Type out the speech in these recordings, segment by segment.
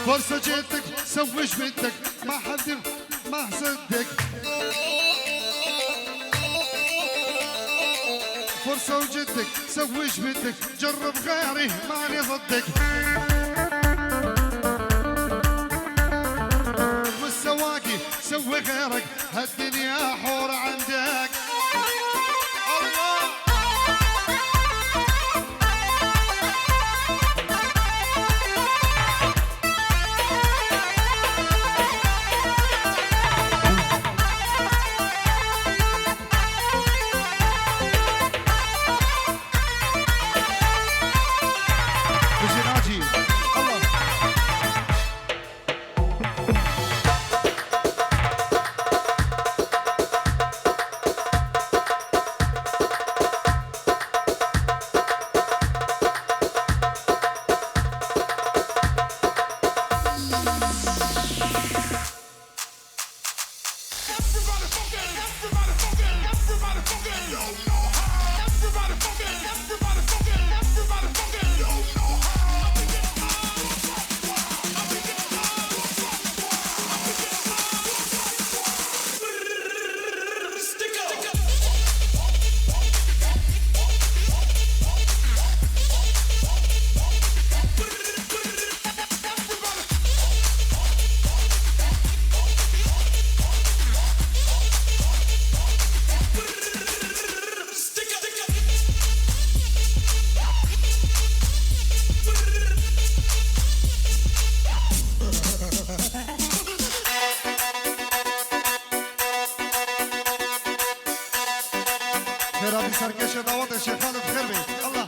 فرصة جيتك سويش بدك ما حد ما صدق. فرصة وجدك سويش بدك جرب غيري ماني ضدك. والسواقي سوي غيرك هالدنيا حور عندك. الله خيراتي سركشه دعوات الشيخ خالد خربي. الله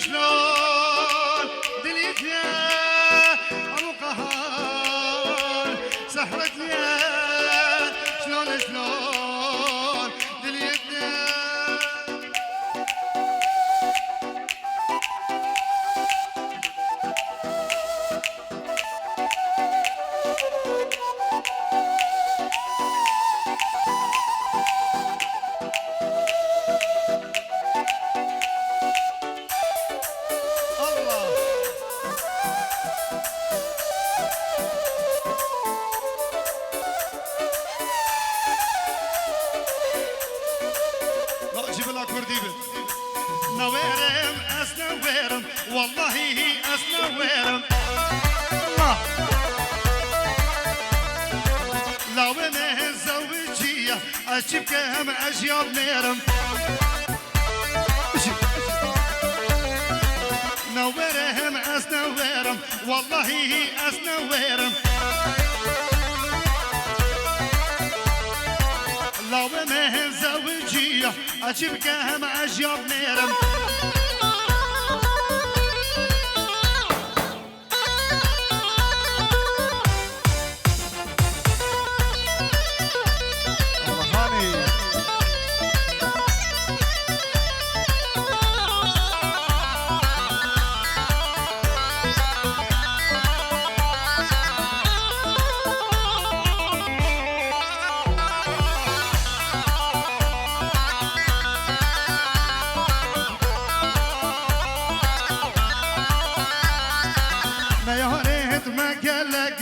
شلون دنيتنا ابو قهار سحرتنا شلون دنيتنا. نويرم اسنويرم والله اسنويرم الله لو انا زوجيه اجيب كم اجيب نيرم نويرم اسنويرم والله اسنويرم لو انا زوجيه اجيب كم اجيب نيرم.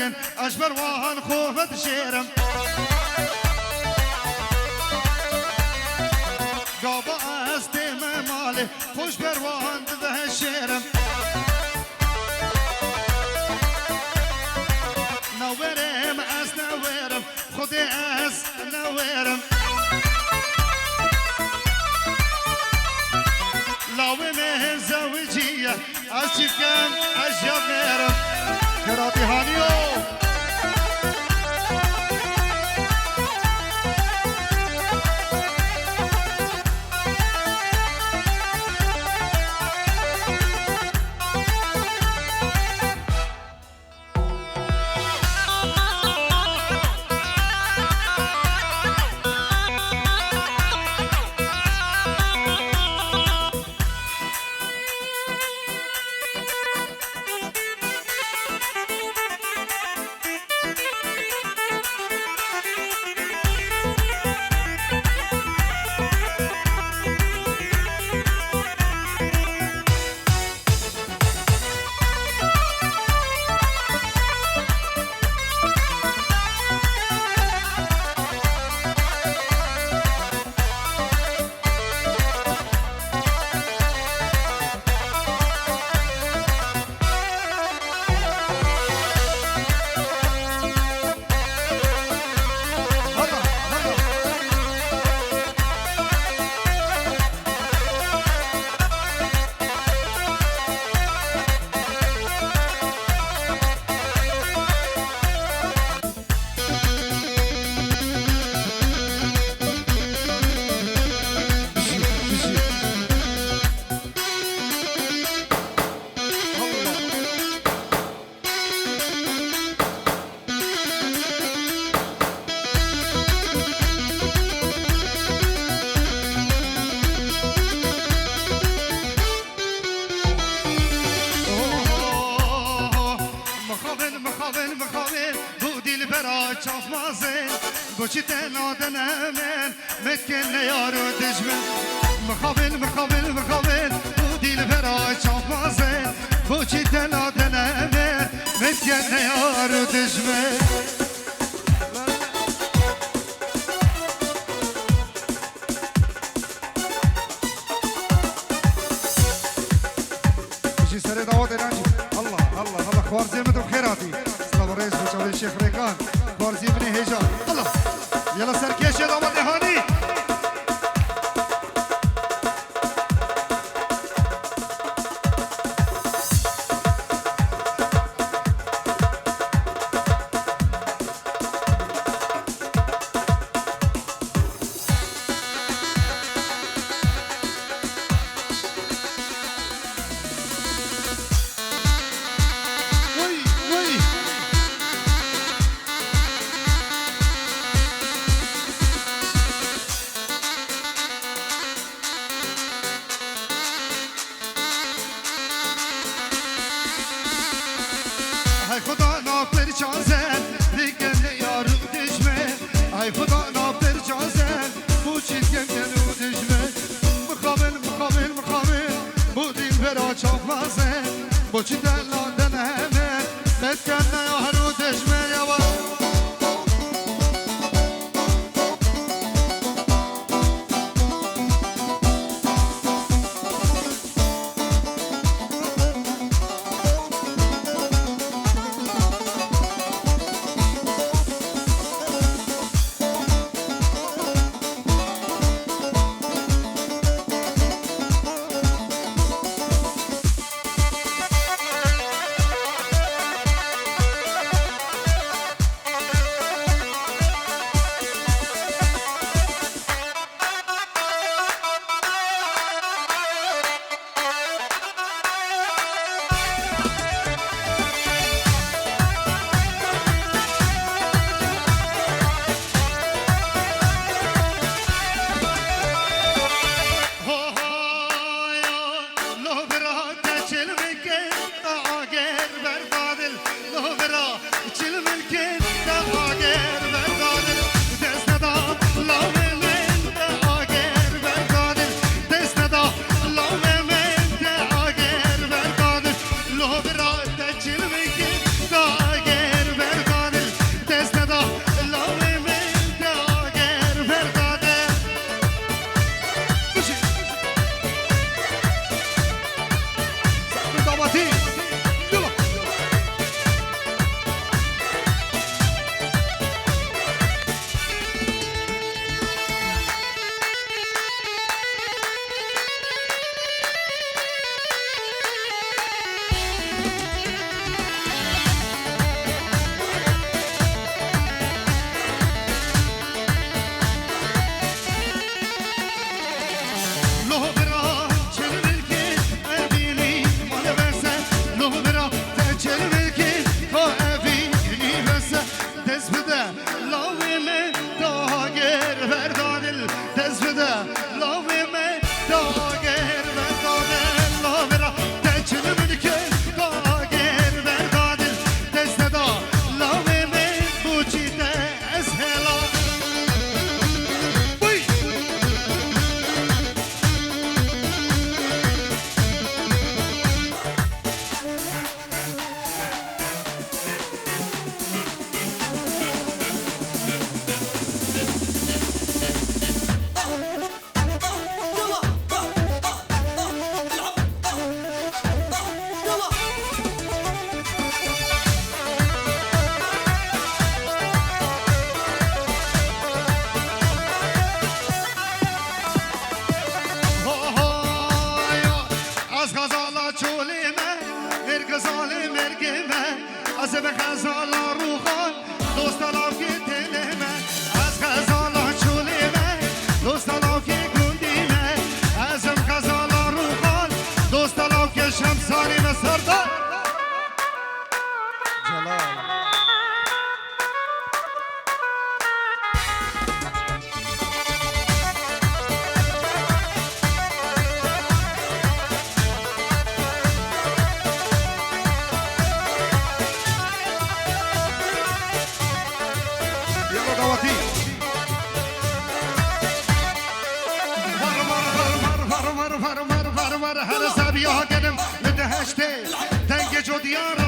دقن أجبر وهن خوفت شيرم قابا أستيم مالي خوش بروان ده شيرم نويرم أس نويرم خدي أس نويرم لاوي مهن زوجية أشكم أشياء كراتي هانيو بوشي تنادن أمين متكن يارو دجمن مخابل ودي الفراج شافازين بوشي تنادن أمين متكن يارو دجمن بوشي سري دعوات الانجي الله خوارزي مدو خيراتي سلام الرئيس بوشاوي الشيخ ريكان خوارزي بني هجان الله يلا سركيش يا دعوات هاني به غزالا روخان دوست لاکی دل من از غزالا چولی من دوست لاکی گندی من ازم غزالا روخان دوست لاکی شمسانی و سردار جلال هر سبیه ها گدم لده هشته تنگ جو دیار